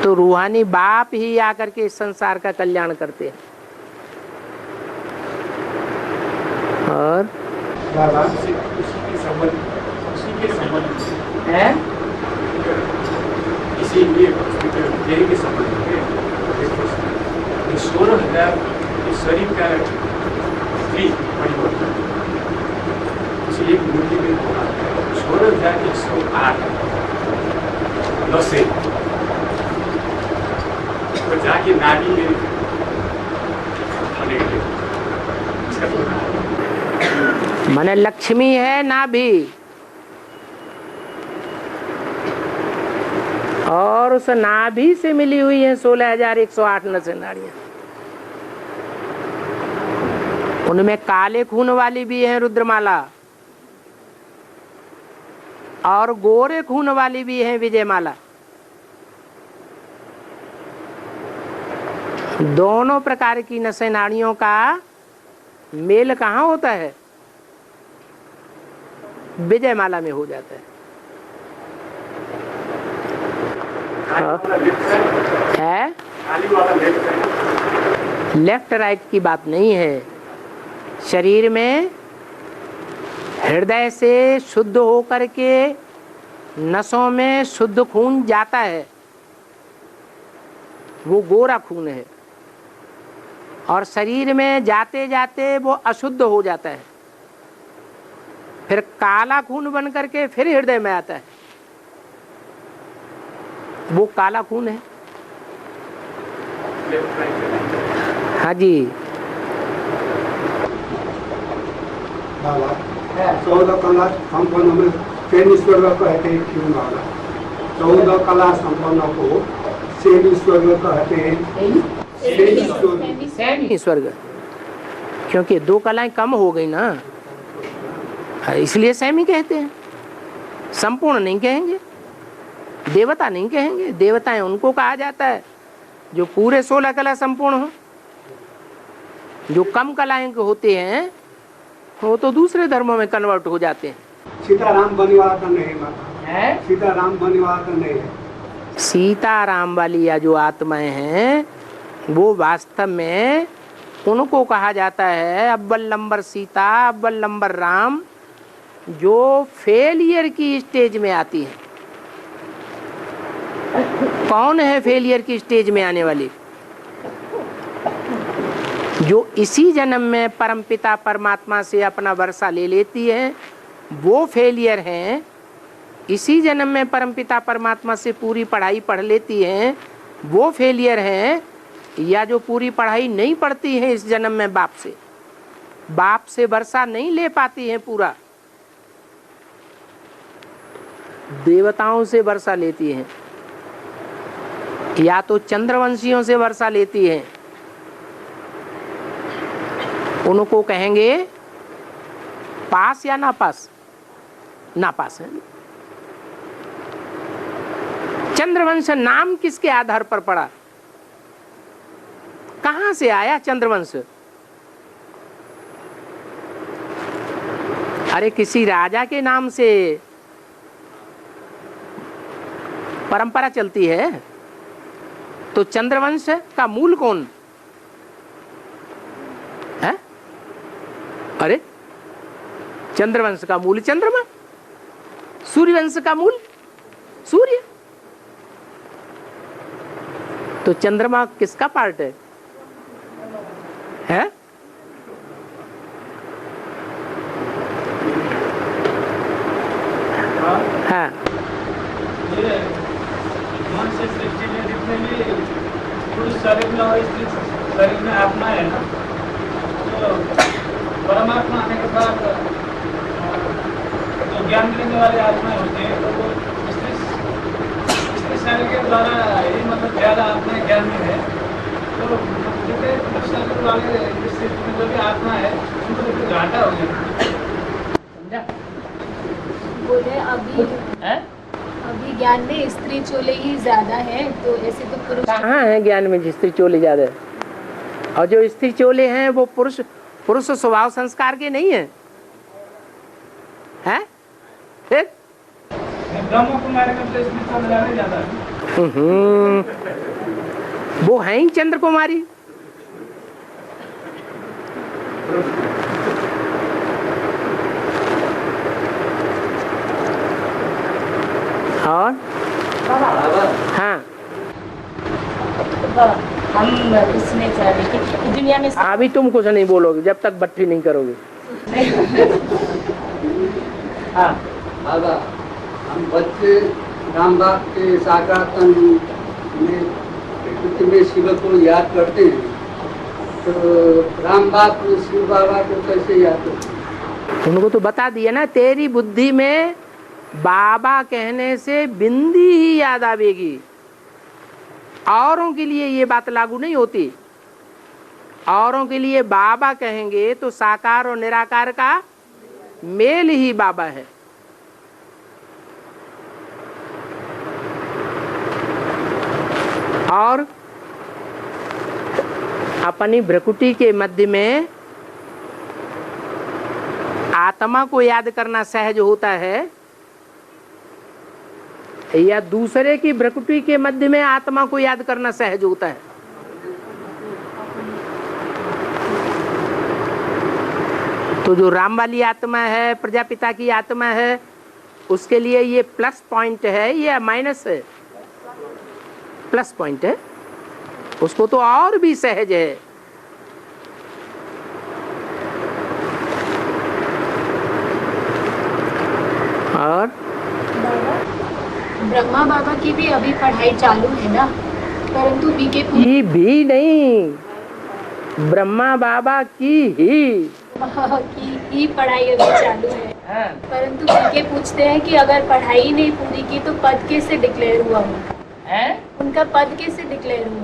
तो रूहानी बाप ही आकर के इस संसार का कल्याण करते हैं। और है इसीलिए देह के संबंध में 16,000 शरीर का परिवर्तन, इसलिए मूर्ति में 16,108 नशे तो जाके नाभि में माने लक्ष्मी है नाभि, और उस नाभि से मिली हुई है 16,108 नसें नाड़ियां। उनमें काले खून वाली भी है रुद्रमाला, और गोरे खून वाली भी है विजयमाला। दोनों प्रकार की नसें नाड़ियों का मेल कहाँ होता है? विजयमाला में हो जाता है। लेफ्ट राइट की बात नहीं है। शरीर में हृदय से शुद्ध होकर के नसों में शुद्ध खून जाता है, वो गोरा खून है, और शरीर में जाते जाते वो अशुद्ध हो जाता है, फिर काला खून बन करके फिर हृदय में आता है, वो काला खून है। हाँ जी। 14 कला संपन्न में शनि स्वर्ग कहते हैं, क्यों वाला 14 कला संपन्न को शनि स्वर्ग कहते हैं। शनि स्वर्ग, क्योंकि 2 कलाएं कम हो गई ना, इसलिए सैमी कहते हैं। संपूर्ण नहीं कहेंगे, देवता नहीं कहेंगे। देवताएं उनको कहा जाता है जो पूरे 16 कला संपूर्ण हो। जो कम कलाएं होते हैं वो तो दूसरे धर्मों में कन्वर्ट हो जाते हैं। सीताराम बनिवाला का नहीं है, सीताराम बनिवाला का नहीं है। सीताराम वाली या जो आत्माएं हैं वो वास्तव में उनको कहा जाता है अव्वल नंबर सीता, अव्वल नंबर राम, जो फेलियर की स्टेज में आती है। कौन है फेलियर की स्टेज में आने वाली? जो इसी जन्म में परमपिता परमात्मा से अपना वर्षा ले लेती है, वो फेलियर हैं। इसी जन्म में परमपिता परमात्मा से पूरी पढ़ाई पढ़ लेती हैं, वो फेलियर हैं। या जो पूरी पढ़ाई नहीं पढ़ती है इस जन्म में, बाप से वर्षा नहीं ले पाती है पूरा, देवताओं से वर्षा लेती हैं, या तो चंद्रवंशियों से वर्षा लेती है, उनको कहेंगे पास या ना पास? ना पास है। चंद्रवंश नाम किसके आधार पर पड़ा? कहां से आया चंद्रवंश? अरे किसी राजा के नाम से परंपरा चलती है, तो चंद्रवंश का मूल कौन है? अरे चंद्रवंश का मूल चंद्रमा, सूर्यवंश का मूल सूर्य। तो चंद्रमा किसका पार्ट है? हाँ? शरीर में और शरीर में आत्मा है ना, तो परमात्मा आने के बाद जो ज्ञान देने वाले आत्माएं होते हैं, तो वो इस शरीर के द्वारा ये मतलब ज्यादा आत्माएं ज्ञान में है। तो शरीर वाले जो भी आत्मा है उनको तो घाटा हो गया। समझा? बोले अभी ज्ञान में स्त्री चोले ही ज्यादा है, तो ऐसे तो पुरुष कहाँ है ज्ञान में स्त्री चोले ज्यादा है? और जो स्त्री चोले हैं वो पुरुष स्वभाव संस्कार के नहीं है, हैं? ब्रह्म कुमारी में तो स्त्री चोले ज्यादा है। वो है ही चंद्र कुमारी। और हाँ, हम पूछने चाह रहे कि दुनिया में अभी तुम कुछ नहीं बोलोगे जब तक भट्टी नहीं करोगे। हाँ बाबा, हम बच्चे राम बाप के साकार तन में प्रकृति में शिव को याद करते हैं, तो राम बाप शिव बाबा को कैसे याद करते हैं? उनको तो बता दिया ना, तेरी बुद्धि में बाबा कहने से बिंदी ही याद आवेगी। औरों के लिए ये बात लागू नहीं होती। औरों के लिए बाबा कहेंगे तो साकार और निराकार का मेल ही बाबा है। और अपनी भ्रकुटी के मध्य में आत्मा को याद करना सहज होता है, या दूसरे की भ्रकुटी के मध्य में आत्मा को याद करना सहज होता है? तो जो राम वाली आत्मा है, प्रजापिता की आत्मा है, उसके लिए ये प्लस पॉइंट है या माइनस है? प्लस पॉइंट है। उसको तो और भी सहज है। और ब्रह्मा बाबा की भी अभी पढ़ाई चालू है ना, परंतु बीके की भी नहीं, ब्रह्मा बाबा की ही पढ़ाई अभी चालू है। हाँ। परंतु बीके पूछते हैं कि अगर पढ़ाई नहीं पूरी की तो पद कैसे डिक्लेयर हुआ उनका? उनका पद कैसे डिक्लेयर हुआ?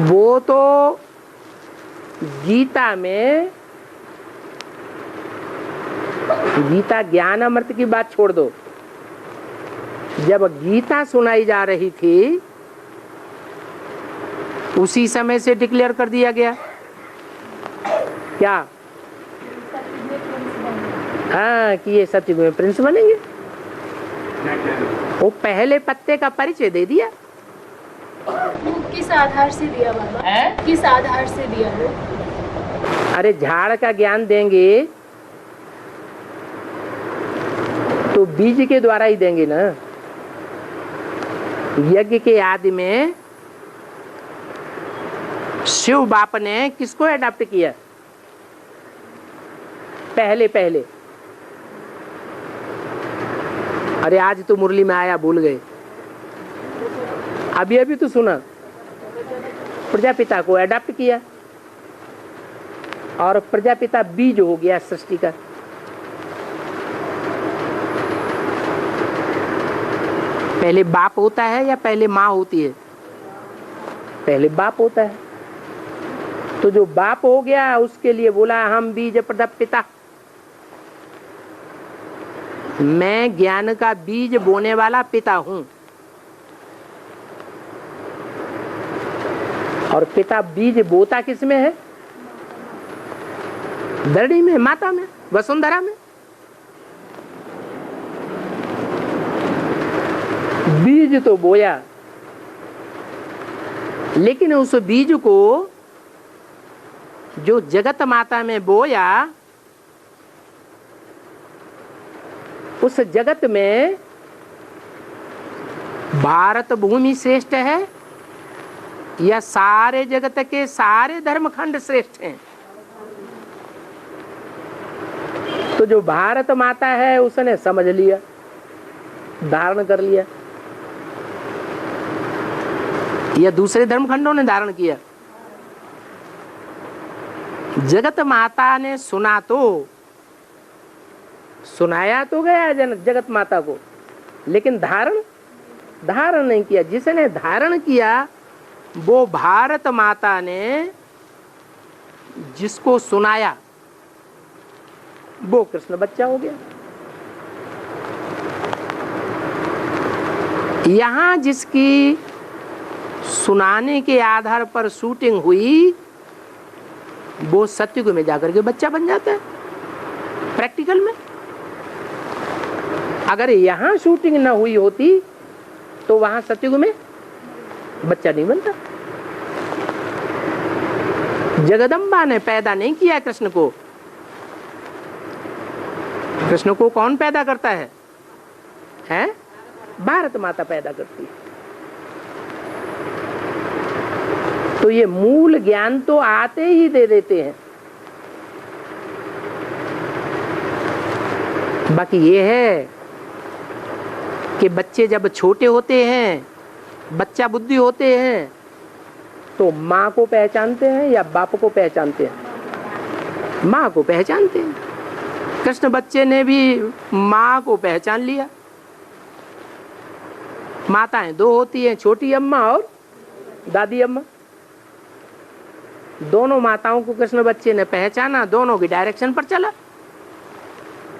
वो तो गीता में, गीता ज्ञान अमृत की बात छोड़ दो, जब गीता सुनाई जा रही थी उसी समय से डिक्लेयर कर दिया गया। क्या? हाँ, कि ये सतयुग में प्रिंस बनेंगे। वो पहले पत्ते का परिचय दे दिया। वो किस आधार से दिया बाबा? किस आधार से दिया वो? अरे झाड़ का ज्ञान देंगे तो बीज के द्वारा ही देंगे ना। यज्ञ के आदि में शिव बाप ने किसको अडॉप्ट किया? पहले पहले। अरे आज तो मुरली में आया, भूल गए। अभी अभी तो सुना, प्रजापिता को अडॉप्ट किया और प्रजापिता बीज हो गया सृष्टि का। पहले बाप होता है या पहले माँ होती है? पहले बाप होता है। तो जो बाप हो गया उसके लिए बोला हम बीज प्रदप पिता। मैं ज्ञान का बीज बोने वाला पिता हूं। और पिता बीज बोता किस में है? धरणी में, माता में, वसुंधरा में। बीज तो बोया, लेकिन उस बीज को जो जगत माता में बोया, उस जगत में भारत भूमि श्रेष्ठ है या सारे जगत के सारे धर्मखंड श्रेष्ठ हैं? तो जो भारत माता है उसने समझ लिया, धारण कर लिया, या दूसरे धर्मखंडों ने धारण किया? जगत माता ने सुना तो, सुनाया तो गया जगत माता को, लेकिन धारण नहीं किया। जिसने धारण किया वो भारत माता ने जिसको सुनाया वो कृष्ण बच्चा हो गया। यहां जिसकी सुनाने के आधार पर शूटिंग हुई वो सत्युग में जाकर के बच्चा बन जाता है प्रैक्टिकल में। अगर यहां शूटिंग न हुई होती तो वहां सतयुग में बच्चा नहीं बनता। जगदम्बा ने पैदा नहीं किया कृष्ण को। कृष्ण को कौन पैदा करता है? हैं? भारत माता पैदा करती है। तो ये मूल ज्ञान तो आते ही दे देते हैं। बाकी ये है कि बच्चे जब छोटे होते हैं, बच्चा बुद्धि होते हैं, तो माँ को पहचानते हैं या बाप को पहचानते हैं? माँ को पहचानते हैं। कृष्ण बच्चे ने भी माँ को पहचान लिया। माताएं दो होती हैं, छोटी अम्मा और दादी अम्मा। दोनों माताओं को कृष्ण बच्चे ने पहचाना, दोनों की डायरेक्शन पर चला।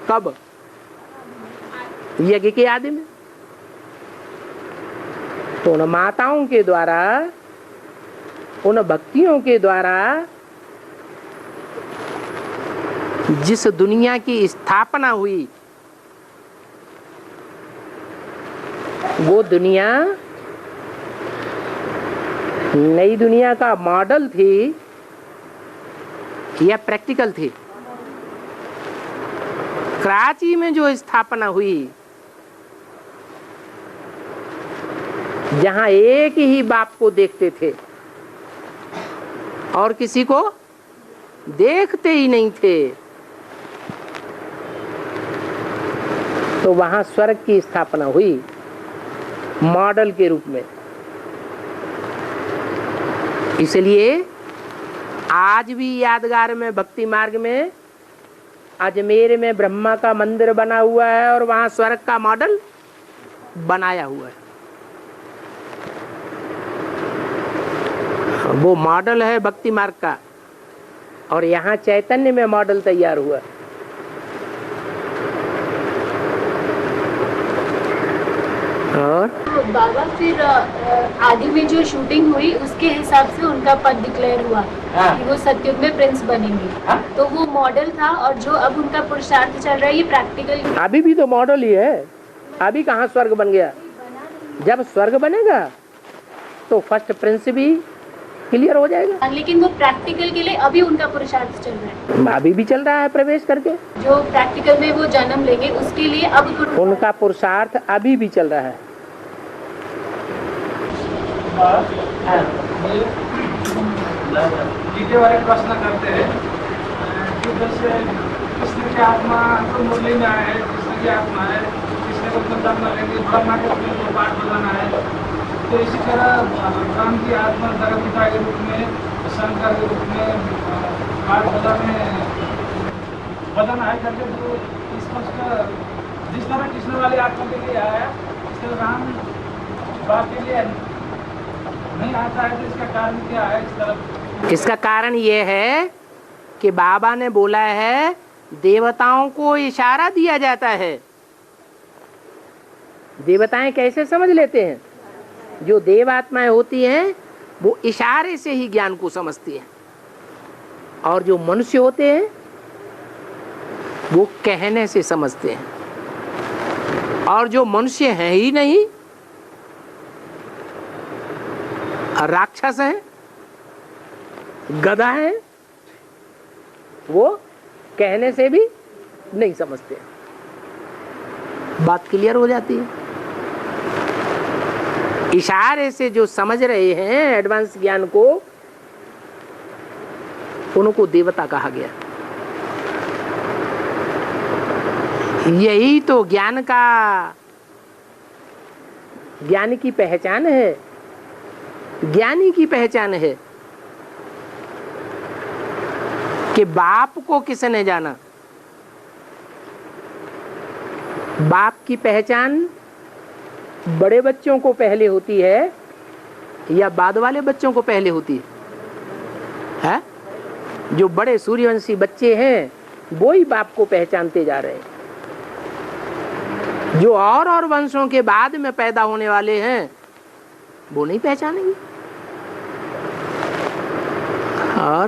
कब? यज्ञ के आदि में। तो उन माताओं के द्वारा, उन भक्तियों के द्वारा जिस दुनिया की स्थापना हुई, वो दुनिया नई दुनिया का मॉडल थी या प्रैक्टिकल थी? कराची में जो स्थापना हुई, जहां एक ही बाप को देखते थे और किसी को देखते ही नहीं थे, तो वहां स्वर्ग की स्थापना हुई मॉडल के रूप में। इसलिए आज भी यादगार में, भक्ति मार्ग में, अजमेर में ब्रह्मा का मंदिर बना हुआ है और वहां स्वर्ग का मॉडल बनाया हुआ है। वो मॉडल है भक्ति मार्ग का, और यहाँ चैतन्य में मॉडल तैयार हुआ। और तो बाबा फिर आदि में जो शूटिंग हुई उसके हिसाब से उनका पद डिक्लेयर हुआ कि वो सतयुग में प्रिंस बनेंगे। तो वो मॉडल था, और जो अब उनका पुरुषार्थ चल रहा है ये प्रैक्टिकल। अभी भी तो मॉडल ही है। अभी कहाँ स्वर्ग बन गया? जब स्वर्ग बनेगा तो फर्स्ट प्रिंस भी क्लियर हो जाएगा। लेकिन वो प्रैक्टिकल के लिए अभी उनका पुरुषार्थ चल रहा है। अभी भी चल रहा है प्रवेश करके। जो प्रैक्टिकल में वो जन्म लेंगे उसके लिए अब उनका पुरुषार्थ अभी भी चल रहा है। गीते वाले प्रश्न करते हैं कि जैसे कृष्ण की आत्मा तो मुरली में आए, कृष्ण की आत्मा है, कृष्ण को मतलब न लेंगे, ब्रह्मा के रूप में पाठ बजाना है। तो इसी तरह राम की आत्मा जगदपिता के रूप में, शंकर के रूप में पाठ बजाना है करके, तो इसका जिस तरह कृष्ण वाली आत्मा के लिए आया, इस तरह राम बाप के लिए नहीं आता है। तो इसका कारण क्या है? इस तरफ इसका कारण ये है कि बाबा ने बोला है देवताओं को इशारा दिया जाता है। देवताएं कैसे समझ लेते हैं? जो देव आत्माएं होती हैं वो इशारे से ही ज्ञान को समझती हैं, और जो मनुष्य होते हैं वो कहने से समझते हैं। और जो मनुष्य हैं ही नहीं, राक्षस हैं, गधा हैं, वो कहने से भी नहीं समझते। बात क्लियर हो जाती है। इशारे से जो समझ रहे हैं एडवांस ज्ञान को, उनको देवता कहा गया। यही तो ज्ञान का, ज्ञान की पहचान है, ज्ञानी की पहचान है कि बाप को किसने जाना। बाप की पहचान बड़े बच्चों को पहले होती है या बाद वाले बच्चों को पहले होती है? जो बड़े सूर्यवंशी बच्चे हैं वो ही बाप को पहचानते जा रहे हैं। जो और वंशों के बाद में पैदा होने वाले हैं वो नहीं पहचानेंगे। और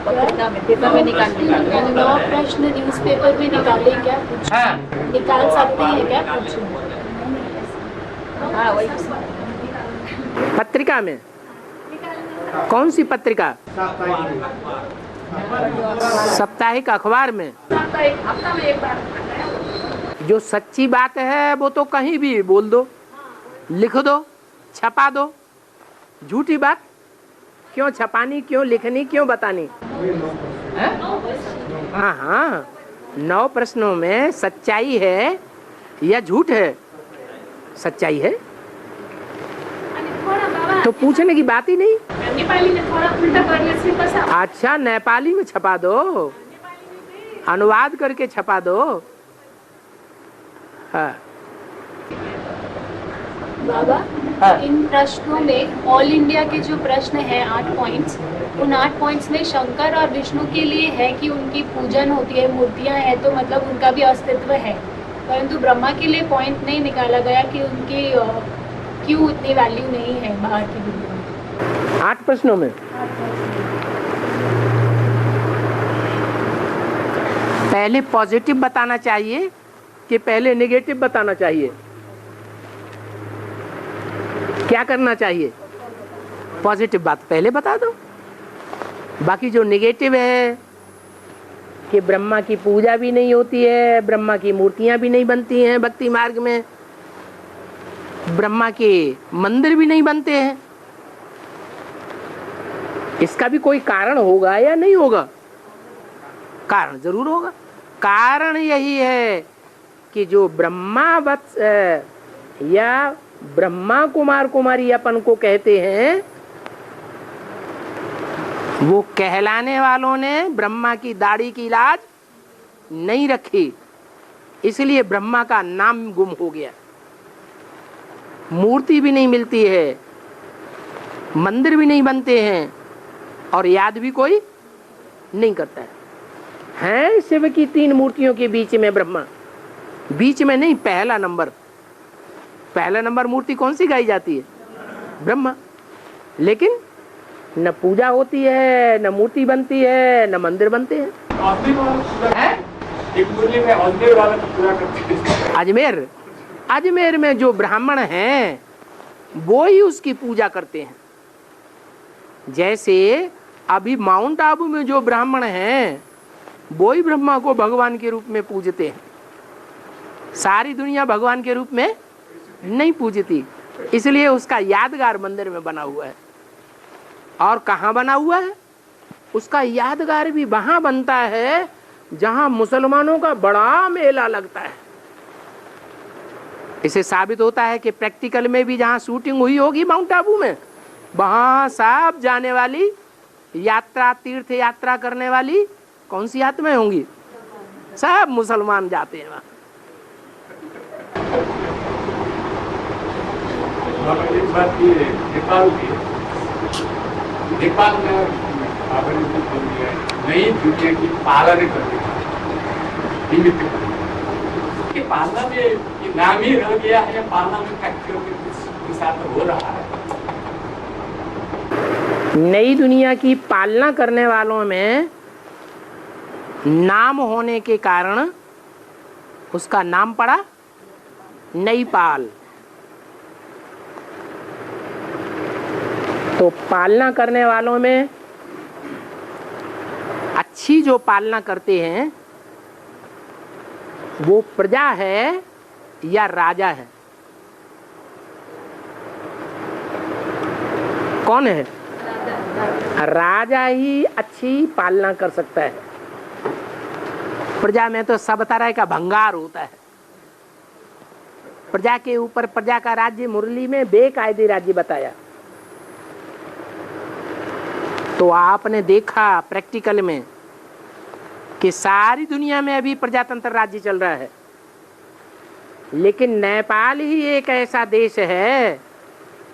पत्रिका में पेपर में निकालने का 9 प्रश्न न्यूज़पेपर में निकाले क्या कुछ निकाल सकते हैं क्या कुछ? हाँ वही पत्रिका में? कौन सी पत्रिका? साप्ताहिक अखबार में? हफ्ता में एक बार। जो सच्ची बात है वो तो कहीं भी बोल दो, लिख दो, छपा दो। झूठी बात क्यों छपानी, क्यों लिखनी, क्यों बतानी? हाँ हाँ, 9 प्रश्नों में सच्चाई है या झूठ है? सच्चाई है तो पूछने की बात ही नहीं। नेपाली में थोड़ा उल्टा कर ले। अच्छा, नेपाली में छपा दो, अनुवाद करके छपा दो। हाँ। बाबा, इन प्रश्नों में ऑल इंडिया के जो प्रश्न हैं 8 पॉइंट्स, उन 8 पॉइंट्स में शंकर और विष्णु के लिए है कि उनकी पूजन होती है, मूर्तियां हैं, तो मतलब उनका भी अस्तित्व है। परंतु ब्रह्मा के लिए पॉइंट नहीं निकाला गया कि उनकी क्यों इतनी वैल्यू नहीं है बाहर की दुनिया में। 8 प्रश्नों में पहले पॉजिटिव बताना चाहिए कि पहले नेगेटिव बताना चाहिए? क्या करना चाहिए? पॉजिटिव बात पहले बता दो, बाकी जो नेगेटिव है कि ब्रह्मा की पूजा भी नहीं होती है, ब्रह्मा की मूर्तियां भी नहीं बनती हैं भक्ति मार्ग में, ब्रह्मा के मंदिर भी नहीं बनते हैं, इसका भी कोई कारण होगा या नहीं होगा? कारण जरूर होगा। कारण यही है कि जो ब्रह्मा वत्स या ब्रह्मा कुमार कुमारी अपन को कहते हैं, वो कहलाने वालों ने ब्रह्मा की दाढ़ी की लाज नहीं रखी, इसलिए ब्रह्मा का नाम गुम हो गया। मूर्ति भी नहीं मिलती है, मंदिर भी नहीं बनते हैं, और याद भी कोई नहीं करता है। शिव की 3 मूर्तियों के बीच में ब्रह्मा, बीच में नहीं, पहला नंबर मूर्ति कौन सी गाई जाती है? ब्रह्मा। लेकिन न पूजा होती है, न मूर्ति बनती है, न मंदिर बनते हैं। अजमेर में जो ब्राह्मण हैं वो ही उसकी पूजा करते हैं। जैसे अभी माउंट आबू में जो ब्राह्मण हैं वो ही ब्रह्मा को भगवान के रूप में पूजते हैं। सारी दुनिया भगवान के रूप में नहीं पूजती, इसलिए उसका यादगार मंदिर में बना हुआ है। और कहाँ बना हुआ है? उसका यादगार भी वहां बनता है जहां मुसलमानों का बड़ा मेला लगता है। इसे साबित होता है कि प्रैक्टिकल में भी जहां शूटिंग हुई होगी माउंट आबू में, वहां सब जाने वाली यात्रा, तीर्थ यात्रा करने वाली कौन सी आत्माएं होंगी? सब मुसलमान जाते हैं वहां। एक बात ये नेपाल की, नेपाल में नई दुनिया की पालन करने की पालना में ये नाम ही रह गया है, पालना में फैक्ट्रियों के साथ हो रहा है। नई दुनिया की पालना करने वालों में नाम होने के कारण उसका नाम पड़ा नई पाल। तो पालना करने वालों में अच्छी जो पालना करते हैं वो प्रजा है या राजा है? कौन है? राजा ही अच्छी पालना कर सकता है। प्रजा में तो सब तरह का भंगार होता है। प्रजा के ऊपर प्रजा का राज्य मुरली में बेकायदे राज्य बताया। तो आपने देखा प्रैक्टिकल में कि सारी दुनिया में अभी प्रजातंत्र राज्य चल रहा है, लेकिन नेपाल ही एक ऐसा देश है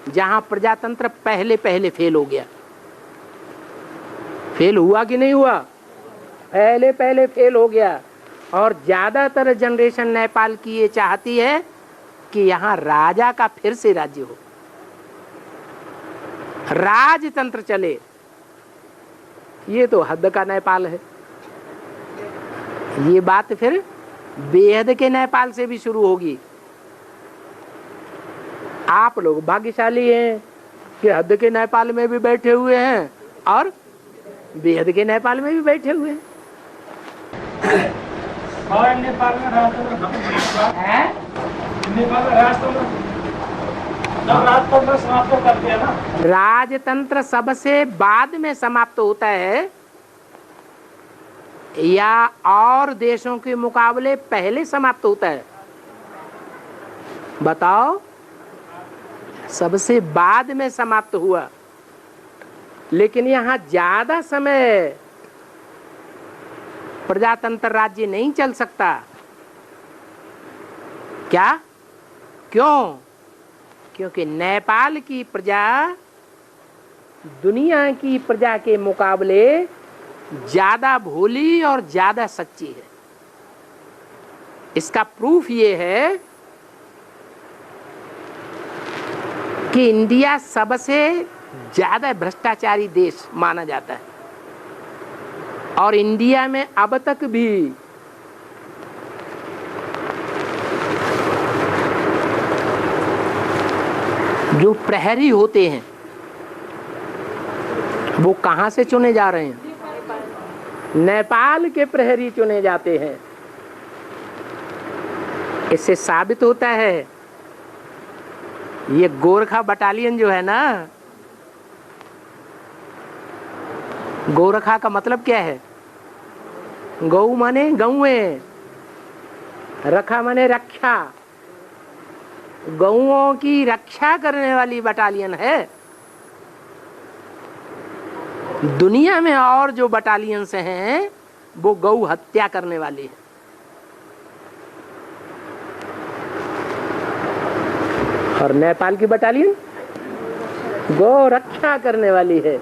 जहां प्रजातंत्र पहले फेल हो गया। फेल हुआ कि नहीं हुआ? पहले फेल हो गया। और ज्यादातर जनरेशन नेपाल की ये चाहती है कि यहाँ राजा का फिर से राज्य हो, राजतंत्र चले। ये तो हद का नेपाल है। ये बात फिर बेहद के नेपाल से भी शुरू होगी। आप लोग भाग्यशाली हैं कि हद के नेपाल में भी बैठे हुए हैं और बेहद के नेपाल में भी बैठे हुए हैं। और नेपाल में राजतंत्र है, नेपाल में राजतंत्र जब राजतंत्र समाप्त कर दिया ना, राजतंत्र सबसे बाद में समाप्त होता है या और देशों के मुकाबले पहले समाप्त होता है? बताओ। सबसे बाद में समाप्त हुआ, लेकिन यहाँ ज्यादा समय प्रजातंत्र राज्य नहीं चल सकता। क्या? क्यों? क्योंकि नेपाल की प्रजा दुनिया की प्रजा के मुकाबले ज्यादा भोली और ज्यादा सच्ची है। इसका प्रूफ ये है कि इंडिया सबसे ज्यादा भ्रष्टाचारी देश माना जाता है और इंडिया में अब तक भी जो प्रहरी होते हैं वो कहां से चुने जा रहे हैं? नेपाल के प्रहरी चुने जाते हैं। इससे साबित होता है ये गोरखा बटालियन जो है ना, गोरखा का मतलब क्या है? गौ माने गौए, रखा माने रक्षा। गौओं की रक्षा करने वाली बटालियन है। दुनिया में और जो बटालियंस हैं वो गौ हत्या करने वाली है। और नेपाल की बटालियन गौ रक्षा करने वाली है।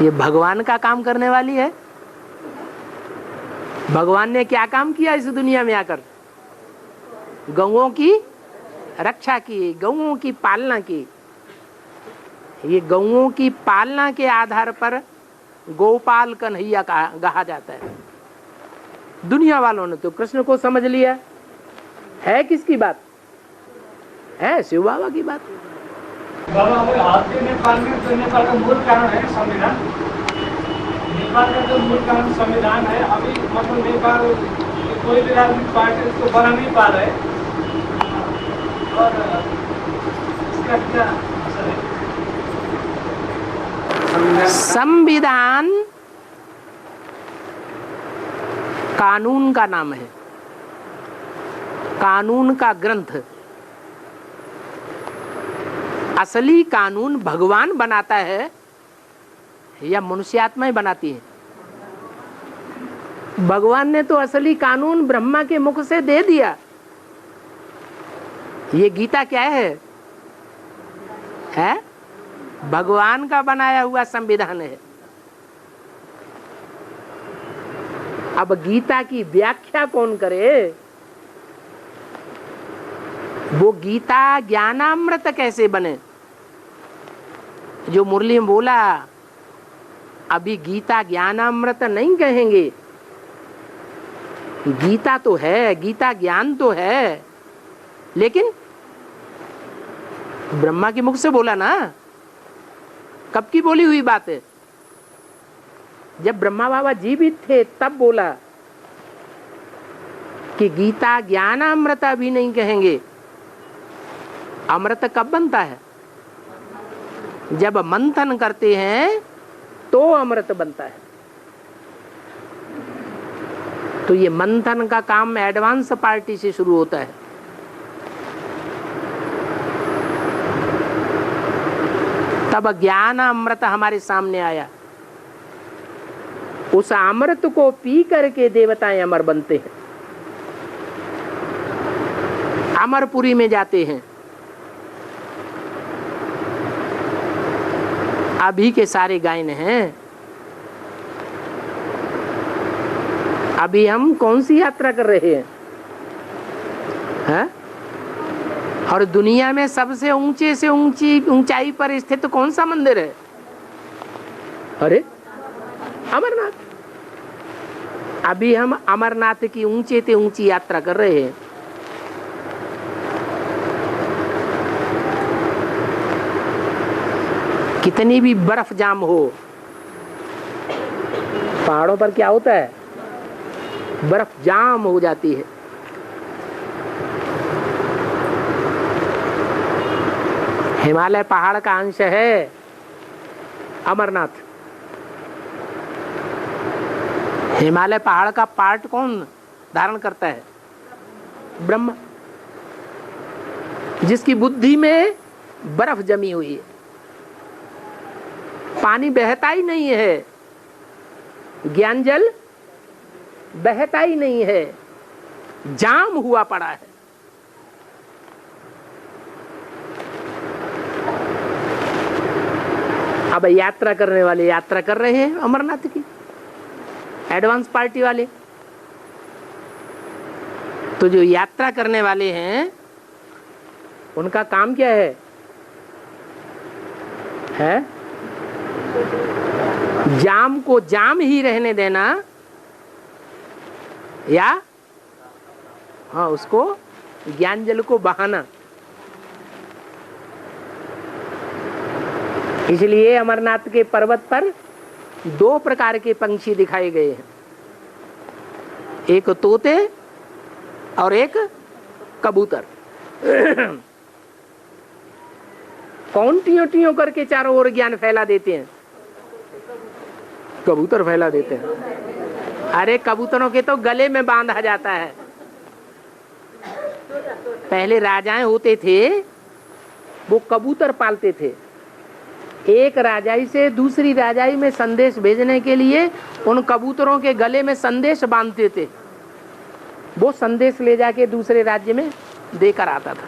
ये भगवान का काम करने वाली है। भगवान ने क्या काम किया इस दुनिया में आकर? गौओं की रक्षा की, गौओं की पालना की। ये गौओं की पालना के आधार पर गोपाल कन्हैया कहा जाता है। दुनिया वालों ने तो कृष्ण को समझ लिया। है किसकी बात? है शिव बाबा की बात। बाबा हमारे हाथ के नेपाल में तो नेपाल का मूल कारण है संविधान। नेपाल का जो मूल कारण संविधान है, अभी मतलब नेपाल कोई भी राजनीतिक पार्टी उसको बना नहीं पा रहे और इसका क्या असर है? संविधान कानून का नाम है, कानून का ग्रंथ। असली कानून भगवान बनाता है या मनुष्यात्माएं बनाती है? भगवान ने तो असली कानून ब्रह्मा के मुख से दे दिया। ये गीता क्या है? भगवान का बनाया हुआ संविधान है। अब गीता की व्याख्या कौन करे? वो गीता ज्ञानामृत कैसे बने? जो मुरली में बोला, अभी गीता ज्ञानामृत नहीं कहेंगे। गीता तो है, गीता ज्ञान तो है, लेकिन ब्रह्मा के मुख से बोला ना। कब की बोली हुई बात है? जब ब्रह्मा बाबा जीवित थे तब बोला कि गीता ज्ञानामृत अभी नहीं कहेंगे। अमृत कब बनता है? जब मंथन करते हैं तो अमृत बनता है। तो ये मंथन का काम एडवांस पार्टी से शुरू होता है। तब ज्ञान अमृत हमारे सामने आया। उस अमृत को पी करके देवताएं अमर बनते हैं, अमरपुरी में जाते हैं। अभी के सारे गायन हैं। अभी हम कौन सी यात्रा कर रहे हैं? और दुनिया में सबसे ऊंचे से ऊंची ऊंचाई पर स्थित कौन सा मंदिर है? अरे अमरनाथ, अभी हम अमरनाथ की ऊंचे से ऊंची यात्रा कर रहे हैं। कितनी भी बर्फ जाम हो, पहाड़ों पर क्या होता है, बर्फ जाम हो जाती है। हिमालय पहाड़ का अंश है अमरनाथ। हिमालय पहाड़ का पार्ट कौन धारण करता है? ब्रह्मा, जिसकी बुद्धि में बर्फ जमी हुई है, पानी बहता ही नहीं है, ज्ञान जल बहता ही नहीं है, जाम हुआ पड़ा है। अब यात्रा करने वाले यात्रा कर रहे हैं अमरनाथ की, एडवांस पार्टी वाले। तो जो यात्रा करने वाले हैं उनका काम क्या है? जाम को जाम ही रहने देना, या हाँ उसको ज्ञान जल को बहाना। इसलिए अमरनाथ के पर्वत पर 2 प्रकार के पंछी दिखाए गए हैं, एक तोते और एक कबूतर। कौन टियों टियों करके चारों ओर ज्ञान फैला देते हैं? कबूतर फैला देते हैं। अरे कबूतरों के तो गले में बांधा जाता है। पहले राजाएं होते थे, वो कबूतर पालते थे। एक राजाई से दूसरी राजाई में संदेश भेजने के लिए उन कबूतरों के गले में संदेश बांधते थे। वो संदेश ले जाके दूसरे राज्य में देकर आता था।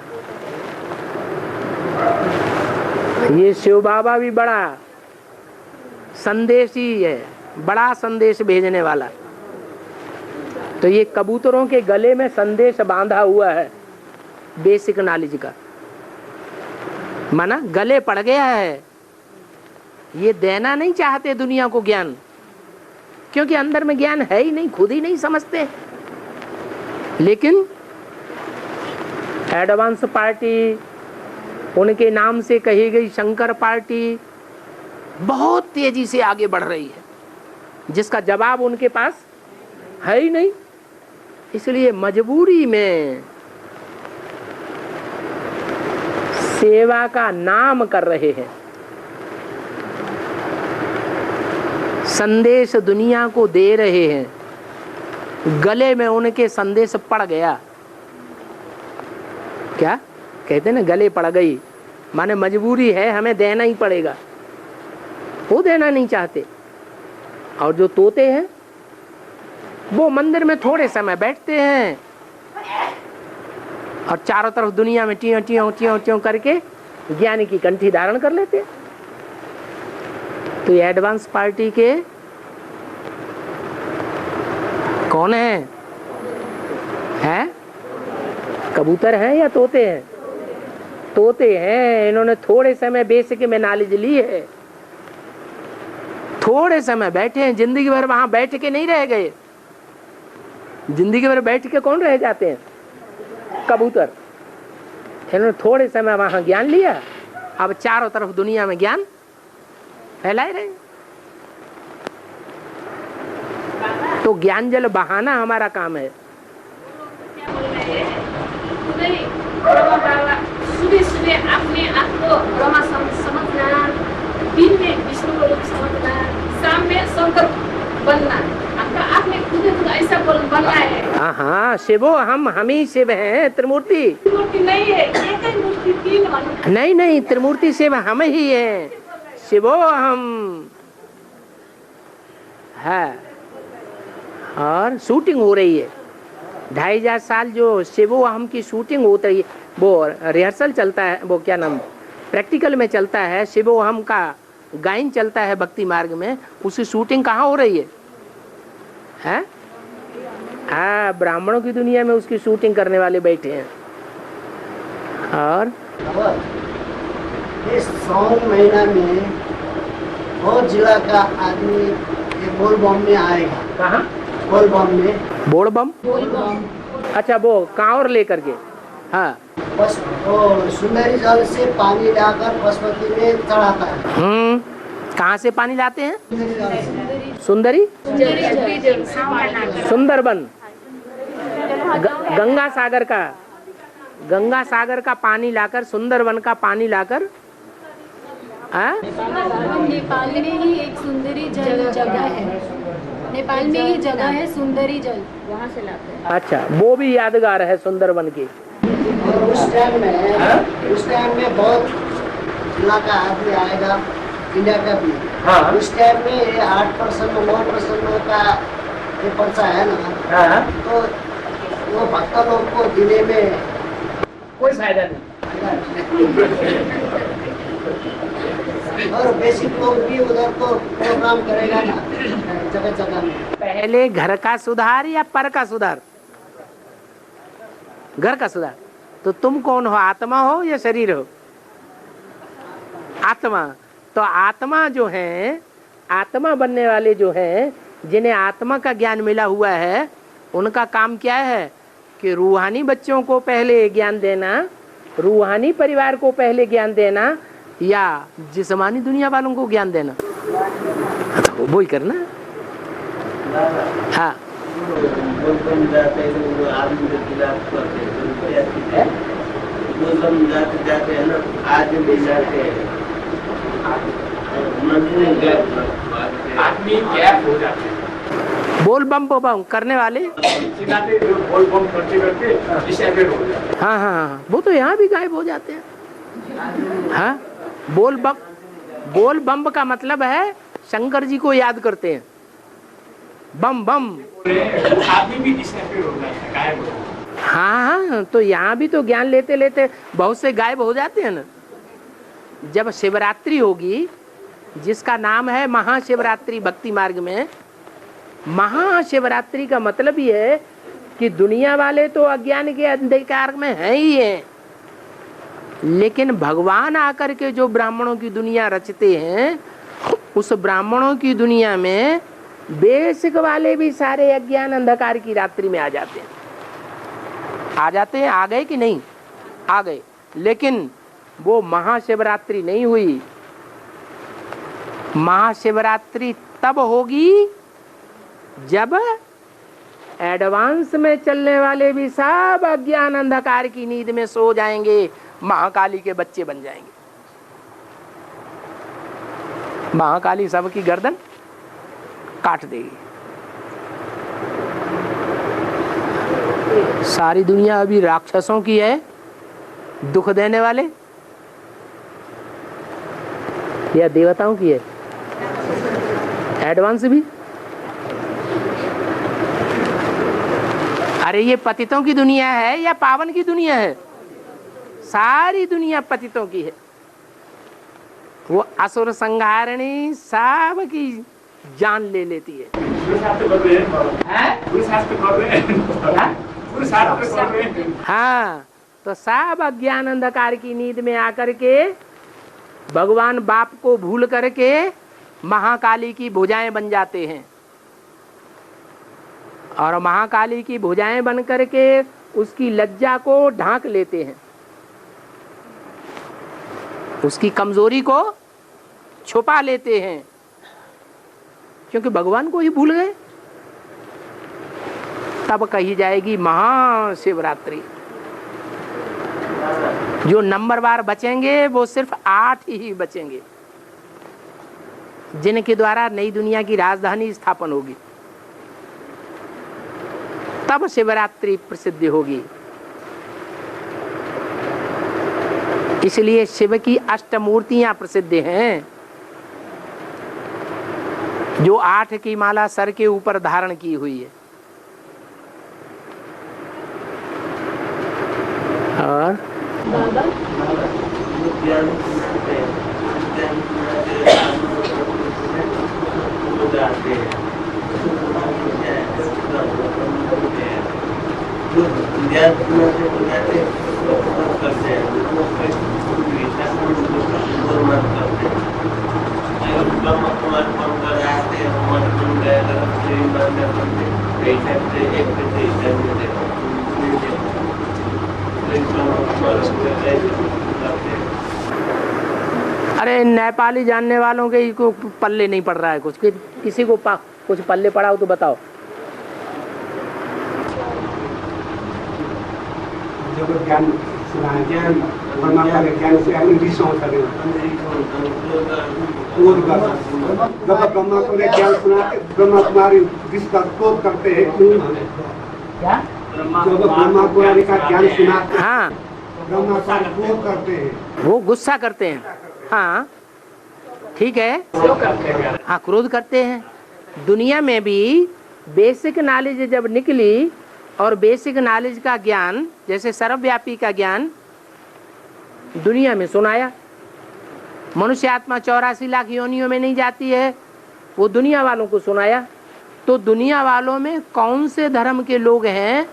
ये शिव बाबा भी बड़ा संदेशी है, बड़ा संदेश भेजने वाला। तो ये कबूतरों के गले में संदेश बांधा हुआ है बेसिक नॉलेज का, माना गले पड़ गया है। ये देना नहीं चाहते दुनिया को ज्ञान, क्योंकि अंदर में ज्ञान है ही नहीं, खुद ही नहीं समझते। लेकिन एडवांस पार्टी, उनके नाम से कही गई शंकर पार्टी बहुत तेजी से आगे बढ़ रही है, जिसका जवाब उनके पास है ही नहीं। इसलिए मजबूरी में सेवा का नाम कर रहे हैं। संदेश दुनिया को दे रहे हैं, गले में उनके संदेश पड़ गया। क्या कहते हैं ना, गले पड़ गई, माने मजबूरी है, हमें देना ही पड़ेगा। वो देना नहीं चाहते। और जो तोते हैं वो मंदिर में थोड़े समय बैठते हैं और चारों तरफ दुनिया में टियों टियों टियों टियों करके ज्ञान की कंठी धारण कर लेते हैं। तो ये एडवांस पार्टी के कौन है? कबूतर हैं या तोते हैं? तोते हैं। इन्होंने थोड़े समय बेसिक में नॉलेज ली है, थोड़े समय बैठे हैं, जिंदगी भर वहां बैठ के नहीं रह गए। जिंदगी भर बैठ के कौन रह जाते हैं? कबूतर। इन्होंने थोड़े समय वहां ज्ञान लिया, अब चारों तरफ दुनिया में ज्ञान फैलाए रहे। तो ज्ञान जल बहाना हमारा काम है। सुबह सुबह अपने आप को ब्रह्मा समझना, दिन में विष्णु को समझना, शाम में शंकर बनना। आपका आपने खुद ऐसा बनना है। हाँ, शिवो हम ही शिव हैं। त्रिमूर्ति मूर्ति नहीं है, एक ही मूर्ति, 3 वाली नहीं नहीं, त्रिमूर्ति शिव हम ही हैं। शिवो हम है। और शूटिंग हो रही है 2500 साल, जो शिवो हम की शूटिंग होती है, वो रिहर्सल चलता है, वो क्या नाम, प्रैक्टिकल में चलता है। शिवो हम का गायन चलता है भक्ति मार्ग में, उसकी शूटिंग कहाँ हो रही है? हाँ, ब्राह्मणों की दुनिया में उसकी शूटिंग करने वाले बैठे हैं। और इस सावन महीना में और जिला का आदमी ये बोल बम में आएगा। कहाँ? बोल बम में। बोल बम? बोल बम। अच्छा, वो कांवर लेकर के। हाँ। बस वो सुंदरी जल से पानी लाकर पशुपति में चढ़ाता है। कहाँ से पानी लाते हैं? सुंदरी जल से। सुंदरी? जल से बनाकर सुंदरबन, गंगा सागर का पानी लाकर, सुंदरबन का पानी लाकर। नेपाल में ही एक सुंदरी जल जगह है, नेपाल में ही जगह है सुंदरी जल, वहाँ से लाते हैं। अच्छा, वो भी यादगार है सुंदरबन की। और उस टाइम में बहुत जिला का आदमी आएगा, इंडिया का भी। हाँ। उस टाइम में 8% 9% का ये पर्चा है ना। हाँ। तो वो भक्त लोग को जिले में कोई फायदा नहीं। और बेसिक लोग भी उधर तो प्रोग्राम करेगा ना जगह जगह में। पहले घर का सुधार या पर का सुधार? घर का सुधार। तो तुम कौन हो, आत्मा हो या शरीर हो? आत्मा। तो आत्मा जो है, आत्मा बनने वाले जो हैं, जिन्हें आत्मा का ज्ञान मिला हुआ है, उनका काम क्या है कि रूहानी बच्चों को पहले ज्ञान देना, रूहानी परिवार को पहले ज्ञान देना, या जिस्मानी दुनिया वालों को ज्ञान देना। तो वो ही करना। हाँ। जाते हैं ना, आज भी जाते हैं। आदमी गैप हो जाते हैं। बोल बम बम करने वाले। बोल बम करते करते डिसेबल हो जाते हैं। हाँ हाँ हाँ, वो तो यहाँ भी गायब हो जाते हैं। हाँ, बोल बम का मतलब है शंकर जी को याद करते हैं। बम बम। आदमी भी डिसेबल हो जाता है, गायब हो जाता है। हाँ हाँ, तो यहाँ भी तो ज्ञान लेते लेते बहुत से गायब हो जाते हैं ना। जब शिवरात्रि होगी, जिसका नाम है महाशिवरात्रि भक्ति मार्ग में, महाशिवरात्रि का मतलब ये है कि दुनिया वाले तो अज्ञान के अंधकार में हैं ही हैं, लेकिन भगवान आकर के जो ब्राह्मणों की दुनिया रचते हैं, उस ब्राह्मणों की दुनिया में बेसिक वाले भी सारे अज्ञान अंधकार की रात्रि में आ जाते हैं। आ गए कि नहीं? आ गए। लेकिन वो महाशिवरात्रि नहीं हुई। महाशिवरात्रि तब होगी जब एडवांस में चलने वाले भी सब अज्ञान अंधकार की नींद में सो जाएंगे, महाकाली के बच्चे बन जाएंगे। महाकाली सबकी गर्दन काट देगी। सारी दुनिया अभी राक्षसों की है, दुख देने वाले, या देवताओं की है? एडवांस भी। अरे ये पतितों की दुनिया है या पावन की दुनिया है? सारी दुनिया पतितों की है। वो असुर संहारिणी सब की जान ले लेती है। हाँ, तो सब अज्ञान अंधकार की नींद में आकर के भगवान बाप को भूल करके महाकाली की भुजाएं बन जाते हैं, और महाकाली की भुजाएं बन करके उसकी लज्जा को ढांक लेते हैं, उसकी कमजोरी को छुपा लेते हैं, क्योंकि भगवान को ही भूल गए। तब कही जाएगी महाशिवरात्रि। जो नंबरवार बचेंगे वो सिर्फ 8 ही बचेंगे, जिनके द्वारा नई दुनिया की राजधानी स्थापन होगी। तब शिवरात्रि प्रसिद्ध होगी। इसलिए शिव की अष्टमूर्तियां प्रसिद्ध हैं, जो 8 की माला सर के ऊपर धारण की हुई है। और ब्रह्म कुमार फोन कर रहे थे, मत बन गए, श्री बन गए, ऐसे एक अरे नेपाली जानने वालों के को पल्ले नहीं पड़ रहा है कुछ, किसी को कुछ पल्ले पड़ा हो तो बताओ। जब ज्ञान सुनाए, ज्ञान परमात्मा के ज्ञान से अंग्रेजी सॉन्ग करें, क्रोध का जब ब्रह्मा को ज्ञान सुनाते, ब्रह्मा कुमारी जिसका क्रोध करते हैं, क्यों क्या जब ब्रह्मा कुमारी का ज्ञान सुनाते, हाँ ब्रह्मा का क्रोध करते हैं, वो गुस्सा करते हैं, हाँ ठीक है, हाँ क्रोध करते हैं। दुनिया में भी बेसिक नॉलेज जब निकली और बेसिक नॉलेज का ज्ञान जैसे सर्वव्यापी का ज्ञान दुनिया में सुनाया। मनुष्य आत्मा 84 लाख योनियों में नहीं जाती है, वो दुनिया वालों को सुनाया। तो दुनिया वालों में कौन से धर्म के लोग हैं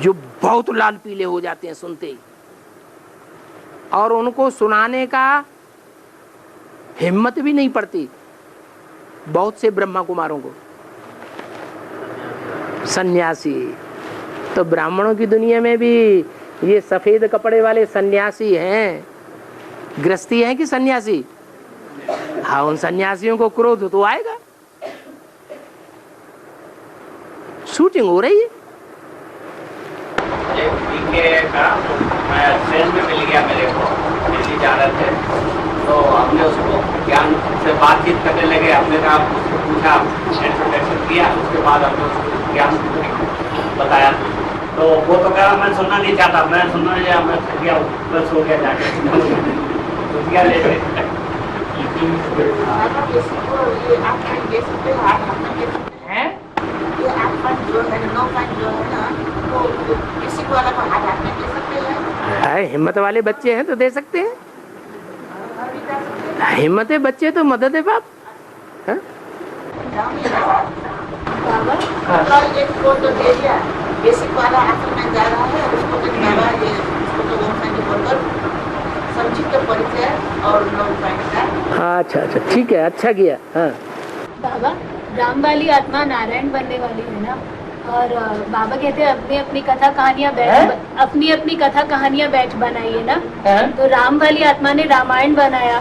जो बहुत लाल पीले हो जाते हैं सुनते ही, और उनको सुनाने का हिम्मत भी नहीं पड़ती बहुत से ब्रह्मा कुमारों को। सन्यासी तो ब्राह्मणों की दुनिया में भी ये सफेद कपड़े वाले सन्यासी हैं, गृहस्थी हैं कि सन्यासी? हाँ, उन सन्यासियों को क्रोध तो आएगा। शूटिंग हो रही है। मैं ट्रेन में मिल गया मेरे को, दिल्ली जा रहे थे, तो हमने उसको ज्ञान से बातचीत करने लगे। हमने कहा उसको पूछा, इंट्रोडक्शन किया, उसके बाद हमने उसको ज्ञान बताया। तो वो तो कहा मैं सुनना नहीं चाहता, मैं सुनना नहीं चाहता, मैं सो गया, बस हो गया जाके तो क्या ले हिम्मत वाले बच्चे हैं तो दे सकते हैं। हिम्मत है बच्चे तो मदद है बाप। कल एक फोटो दे दिया, बेसिक वाला आखिर में जा रहा है, उसको तो बाबा ये उसको तो बोलकर संक्षिप्त परिचय और 9 पॉइंट का। अच्छा अच्छा ठीक है, अच्छा किया। हाँ बाबा, राम वाली आत्मा नारायण बनने वाली है ना, और बाबा कहते हैं अपनी अपनी कथा कहानियाँ अपनी अपनी कथा कहानियाँ बैठ बनाइए ना। तो राम वाली आत्मा ने रामायण बनाया,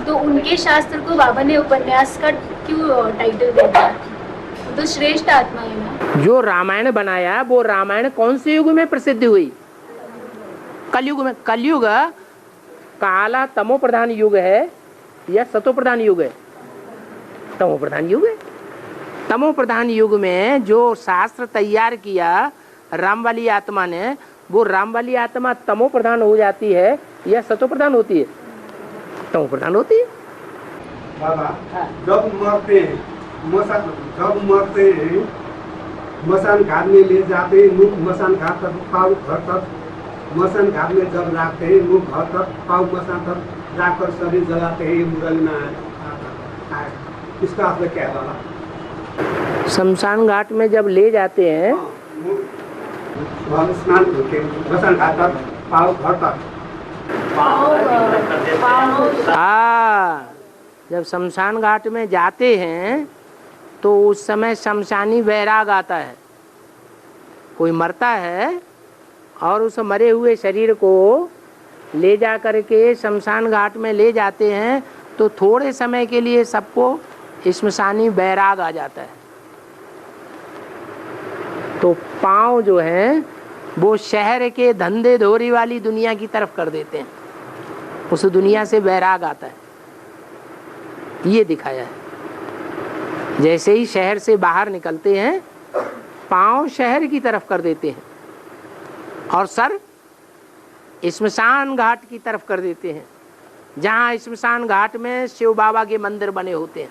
तो उनके शास्त्र को बाबा ने उपन्यास का क्यों टाइटल दे दिया? तो श्रेष्ठ आत्मा है ना। जो रामायण बनाया वो रामायण कौन से युग में प्रसिद्ध हुई? कलयुग में। कलयुग काला तमो प्रधान युग है या सतो प्रधान युग है? तमो प्रधान युग है। तमो प्रधान युग में जो शास्त्र तैयार किया राम वाली आत्मा ने, वो राम वाली आत्मा तमो प्रधान हो जाती है या सतो प्रधान होती है? तमो प्रधान होती है। बाबा जब मरते हैं, जब मरते हैं मसान घाट में ले जाते हैं, मुख मसान घाट तक, पाँव घर तक, मसान घाट में जब लाते हैं, मुख घर तक, पाँव मसान तक जाकर शरीर जलाते हैं, मुरली में आए। इसका अर्थ क्या है बाबा? शमशान घाट में जब ले जाते हैं, स्नान होते मसान घाट तक, पाँव घर तक। जब शमशान घाट में जाते हैं तो उस समय शमशानी वैराग आता है। कोई मरता है और उस मरे हुए शरीर को ले जा करके शमशान घाट में ले जाते हैं, तो थोड़े समय के लिए सबको शमशानी वैराग आ जाता है। तो पाँव जो हैं वो शहर के धंधे धोरी वाली दुनिया की तरफ कर देते हैं, उस दुनिया से वैराग आता है। ये दिखाया है। जैसे ही शहर से बाहर निकलते हैं, पाँव शहर की तरफ कर देते हैं और सर शमशान घाट की तरफ कर देते हैं, जहाँ शमशान घाट में शिव बाबा के मंदिर बने होते हैं।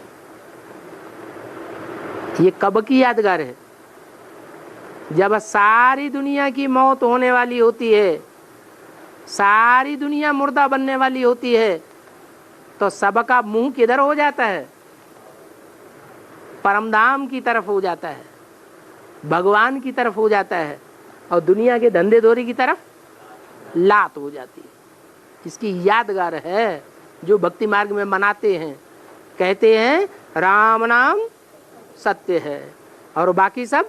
ये कब की यादगार है? जब सारी दुनिया की मौत होने वाली होती है, सारी दुनिया मुर्दा बनने वाली होती है, तो सबका मुंह किधर हो जाता है? परमधाम की तरफ हो जाता है, भगवान की तरफ हो जाता है, और दुनिया के धंधे धोरी की तरफ लात हो जाती है। इसकी यादगार है जो भक्ति मार्ग में मनाते हैं कहते हैं राम नाम सत्य है और बाकी सब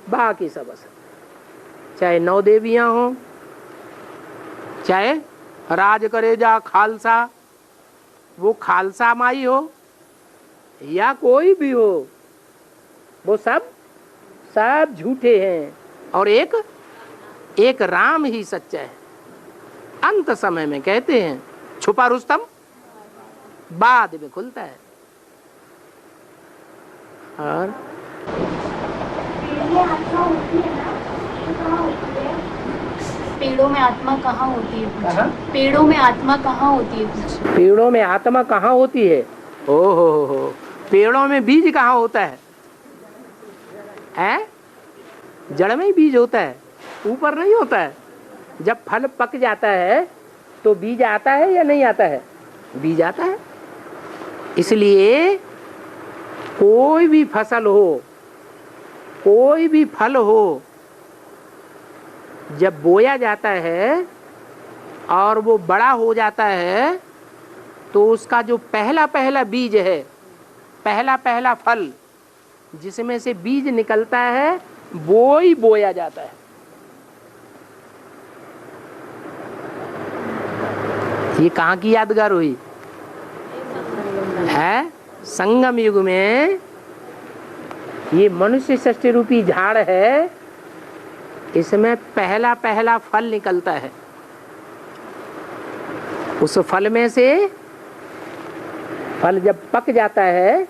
असत्य। चाहे 9 देवियां हो, चाहे राज करे जा खालसा, वो खालसा माई हो या कोई भी हो, वो सब झूठे हैं और एक राम ही सच्चा है। अंत समय में कहते हैं छुपा रुस्तम बाद में खुलता है। और पेड़ों में आत्मा कहाँ होती है? पेड़ों में आत्मा कहाँ होती है? पेड़ों में आत्मा कहाँ होती है? हो पेड़ों में बीज कहाँ होता है? जड़ में ही बीज होता है, ऊपर नहीं होता है। जब फल पक जाता है तो बीज आता है या नहीं आता है? बीज आता है। इसलिए कोई भी फसल हो, कोई भी फल हो, जब बोया जाता है और वो बड़ा हो जाता है तो उसका जो पहला बीज है, पहला फल जिसमें से बीज निकलता है, वो ही बोया जाता है। ये कहाँ की यादगार हुई है? संगम युग में ये मनुष्य षष्ठी रूपी झाड़ है, इसमें पहला फल निकलता है। उस फल में से फल जब पक जाता है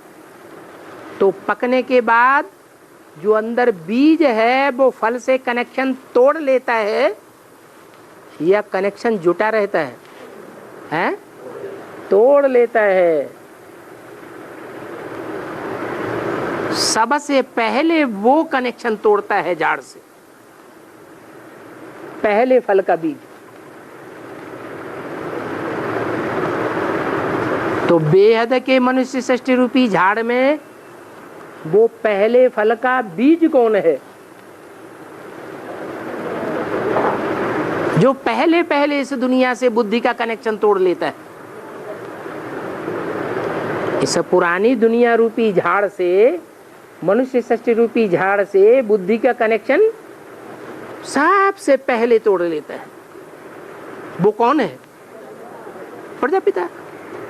तो पकने के बाद जो अंदर बीज है वो फल से कनेक्शन तोड़ लेता है या कनेक्शन जुटा रहता है? तोड़ लेता है। सबसे पहले वो कनेक्शन तोड़ता है झाड़ से, पहले फल का बीज। तो बेहद के मनुष्य षष्ठी रूपी झाड़ में वो पहले फल का बीज कौन है? जो पहले इस दुनिया से बुद्धि का कनेक्शन तोड़ लेता है। इस पुरानी दुनिया रूपी झाड़ से, मनुष्य षष्ठी रूपी झाड़ से बुद्धि का कनेक्शन सबसे पहले तोड़ लेता है। वो कौन है? प्रजापिता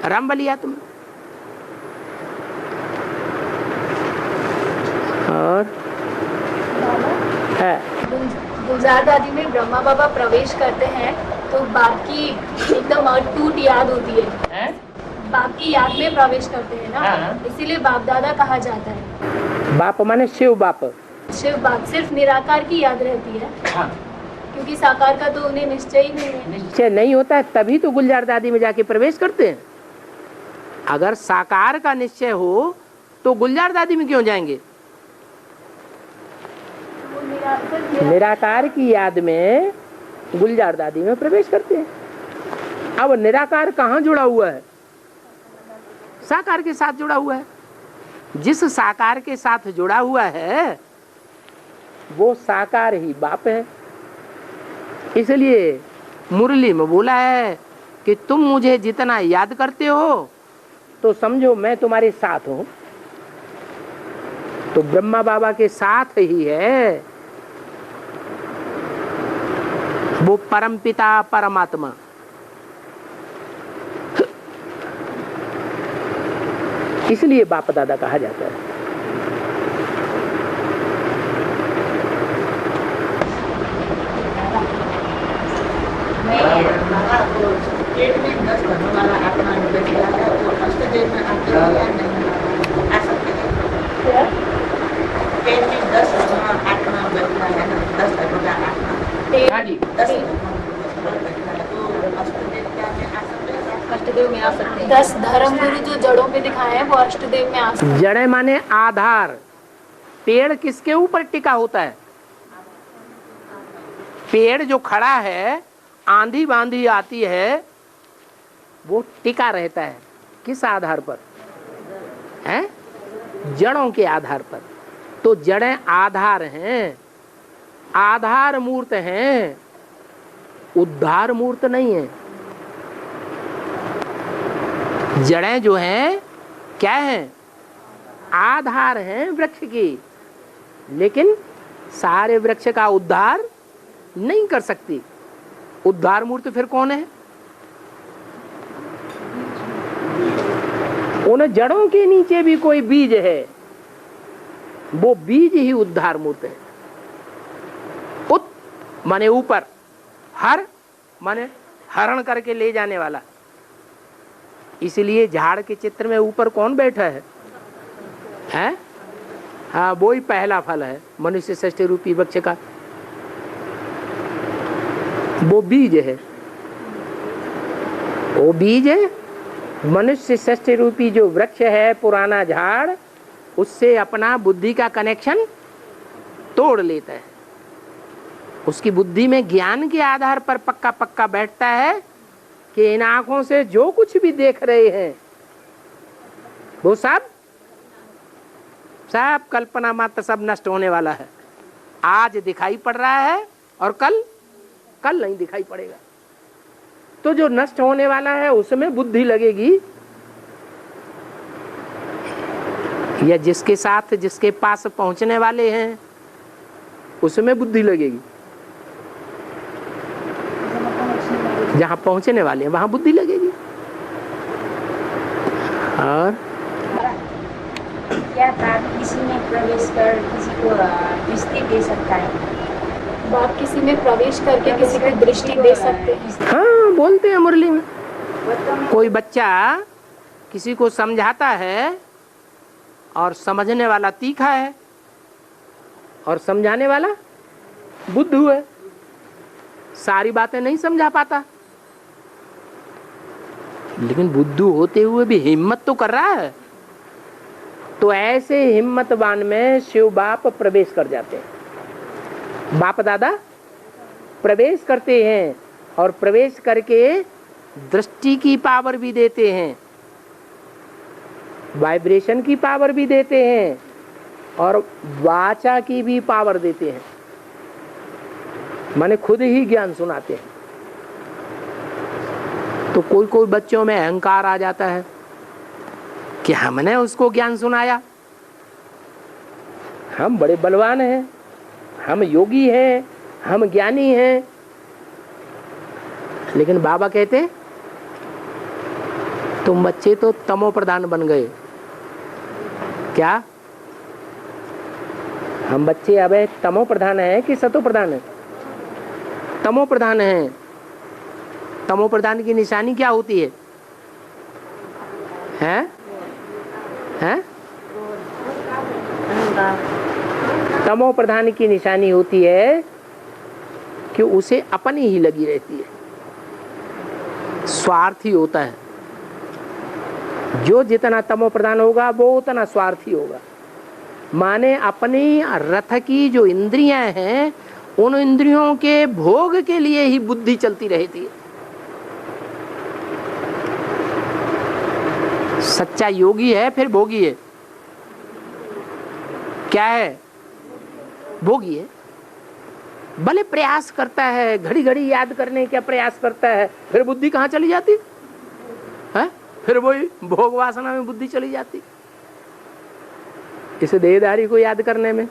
राम बलि आत्मा। और है गुलजार दादी में ब्रह्मा बाबा प्रवेश करते हैं तो बाप की एकदम अटूट याद होती है। बाप की याद में प्रवेश करते हैं ना, इसीलिए बाप दादा कहा जाता है। बाप माने शिव बाप। शिव बाप सिर्फ निराकार की याद रहती है। क्योंकि साकार का तो उन्हें निश्चय ही नहीं है। निश्चय नहीं होता है तभी तो गुलजार दादी में जाके प्रवेश करते हैं। अगर साकार का निश्चय हो तो गुलजार दादी में क्यों जाएंगे? निराकार की याद में गुलजार दादी में प्रवेश करते हैं। अब निराकार कहाँ जुड़ा हुआ है? साकार के साथ जुड़ा हुआ है। जिस साकार के साथ जुड़ा हुआ है वो साकार ही बाप है। इसलिए मुरली में बोला है कि तुम मुझे जितना याद करते हो तो समझो मैं तुम्हारे साथ हूं। तो ब्रह्मा बाबा के साथ ही है वो परमपिता परमात्मा। इसलिए बाप दादा कहा जाता है। पेट में 10 धर्म वाला आत्मा बैठ गया है, तो अष्टदेव में आते हैं या नहीं आ सकते हैं? पेट में 10 धर्म आत्मा बैठ गया है ना, 10 धर्म का आत्मा 10 अष्टदेव में आ सकते हैं। 10 धर्म गुरु जो जड़ों पे दिखाए हैं वो अष्टदेव में आ सकते हैं। जड़े माने आधार। पेड़ किसके ऊपर टिका होता है? पेड़ जो खड़ा है, आंधी बांधी आती है, वो टिका रहता है किस आधार पर? है जड़ों के आधार पर। तो जड़ें आधार हैं, आधार मूर्त हैं, उद्धार मूर्त नहीं है। जड़ें जो हैं क्या है? आधार हैं वृक्ष की, लेकिन सारे वृक्ष का उद्धार नहीं कर सकती। उद्धार मूर्ति फिर कौन है? उन जड़ों के नीचे भी कोई बीज है, वो बीज ही उद्धार मूर्ति है। उत माने ऊपर, हर माने हरण करके ले जाने वाला। इसलिए झाड़ के चित्र में ऊपर कौन बैठा है? हैं? हाँ, वो ही पहला फल है मनुष्य षष्ठी रूपी वृक्ष का। वो बीज है, वो बीज है। मनुष्य षष्ठी रूपी जो वृक्ष है, पुराना झाड़, उससे अपना बुद्धि का कनेक्शन तोड़ लेता है। उसकी बुद्धि में ज्ञान के आधार पर पक्का पक्का बैठता है कि इन आंखों से जो कुछ भी देख रहे हैं वो सब कल्पना मात्र, सब नष्ट होने वाला है। आज दिखाई पड़ रहा है और कल नहीं दिखाई पड़ेगा। तो जो नष्ट होने वाला है उसमें बुद्धि लगेगी, या जिसके साथ जिसके पास पहुंचने वाले हैं उसमें बुद्धि लगेगी। जहां पहुंचने वाले हैं वहां बुद्धि लगेगी। और क्या बाप किसी में प्रवेश कर किसी को दृष्टि दे सकता है? बाप किसी में प्रवेश करके किसी को दृष्टि दे सकते हैं? हाँ, बोलते हैं मुरली में। कोई बच्चा किसी को समझाता है और समझने वाला तीखा है और समझाने वाला बुद्धू है, सारी बातें नहीं समझा पाता, लेकिन बुद्धू होते हुए भी हिम्मत तो कर रहा है। तो ऐसे हिम्मतवान में शिव बाप प्रवेश कर जाते हैं। बाप दादा प्रवेश करते हैं और प्रवेश करके दृष्टि की पावर भी देते हैं, वाइब्रेशन की पावर भी देते हैं और वाचा की भी पावर देते हैं। माने खुद ही ज्ञान सुनाते हैं। तो कोई कोई बच्चों में अहंकार आ जाता है कि हमने उसको ज्ञान सुनाया, हम बड़े बलवान हैं, हम योगी हैं, हम ज्ञानी हैं। लेकिन बाबा कहते तुम बच्चे तो तमो प्रधान बन गए। क्या हम बच्चे अब तमो प्रधान है कि सतो प्रधान है? तमो प्रधान है। तमो प्रधान की निशानी क्या होती है? हैं? हैं? तमो प्रधान की निशानी होती है कि उसे अपनी ही लगी रहती है, स्वार्थी होता है। जो जितना तमो प्रधान होगा वो उतना स्वार्थी होगा। माने अपनी रथ की जो इंद्रियां हैं, उन इंद्रियों के भोग के लिए ही बुद्धि चलती रहती है। सच्चा योगी है फिर भोगी है। क्या है? भोगी है। भले प्रयास करता है, घड़ी घड़ी याद करने का प्रयास करता है, फिर बुद्धि कहाँ चली जाती है? फिर वही भोग वासना में बुद्धि चली जाती। इस देहधारी को याद करने में,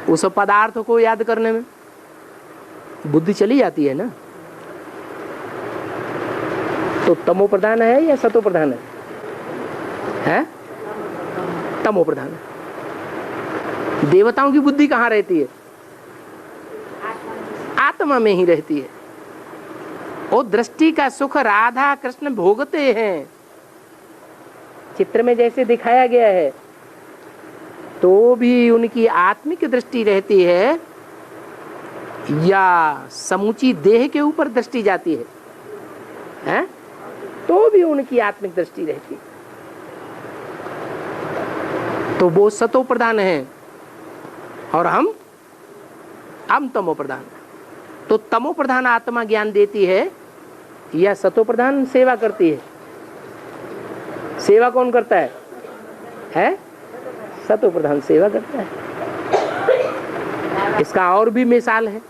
उस पदार्थ को याद करने में बुद्धि चली जाती है ना। तो तमो प्रधान है या सतो प्रधान है? तमो प्रधान है। देवताओं की बुद्धि कहाँ रहती है? आत्मा में ही रहती है। वो दृष्टि का सुख राधा कृष्ण भोगते हैं, चित्र में जैसे दिखाया गया है। तो भी उनकी आत्मिक दृष्टि रहती है या समूची देह के ऊपर दृष्टि जाती है? तो भी उनकी आत्मिक दृष्टि रहती है। तो वो सतो प्रधान है और हम तमो प्रधान। तो तमो प्रधान आत्मा ज्ञान देती है या सतो प्रधान सेवा करती है? सेवा कौन करता है? सतो प्रधान सेवा करता है। इसका और भी मिसाल है।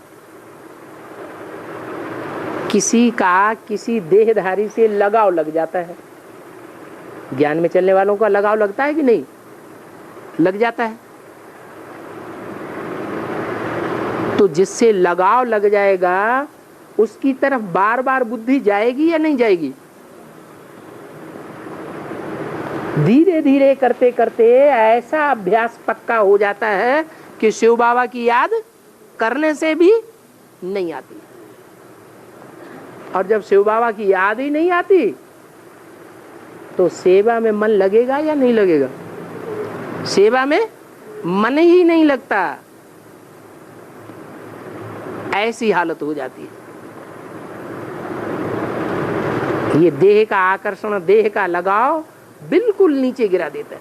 किसी का किसी देहधारी से लगाव लग जाता है, ज्ञान में चलने वालों का लगाव लगता है कि नहीं? लग जाता है। तो जिससे लगाव लग जाएगा उसकी तरफ बार बार बुद्धि जाएगी या नहीं जाएगी? धीरे धीरे करते करते ऐसा अभ्यास पक्का हो जाता है कि शिव बाबा की याद करने से भी नहीं आती। और जब शिव बाबा की याद ही नहीं आती तो सेवा में मन लगेगा या नहीं लगेगा? सेवा में मन ही नहीं लगता, ऐसी हालत हो जाती है। ये देह का आकर्षण, देह का लगाव बिल्कुल नीचे गिरा देता है।